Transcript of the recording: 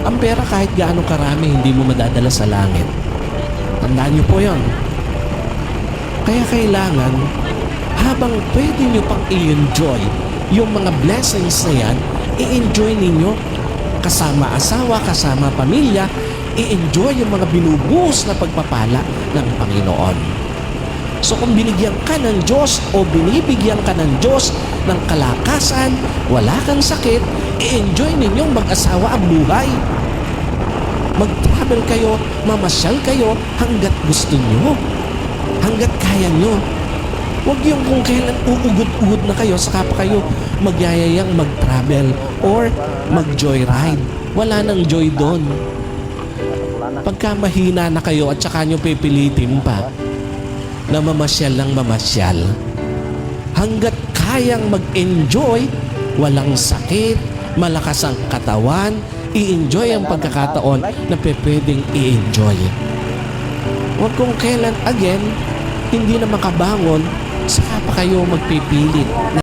Ang pera kahit gaano karami, hindi mo madadala sa langit. Tandaan niyo po yon. Kaya kailangan, habang pwede niyo pang i-enjoy yung mga blessings na yan, i-enjoy ninyo kasama asawa, kasama pamilya, i-enjoy yung mga binubuhos na pagpapala ng Panginoon. So kung binigyan ka ng Diyos o binibigyan ka ng Diyos ng kalakasan, wala kang sakit, i-enjoy ninyong mag-asawa ang buhay. Mag-travel kayo, mamasyal kayo hanggat gusto nyo, hanggat kaya nyo. Huwag yung kung kailan uugod-ugod na kayo, saka pa kayo magyayayang mag-travel or mag-joyride. Wala nang joy doon. Pagka mahina na kayo at saka nyo pipilitin pa na mamasyal lang mamasyal, hanggat kayang mag-enjoy, walang sakit, malakas ang katawan, i-enjoy ang pagkakataon na pwedeng i-enjoy. Huwag kung kailan again, hindi na makabangon, saka pa kayo magpipilit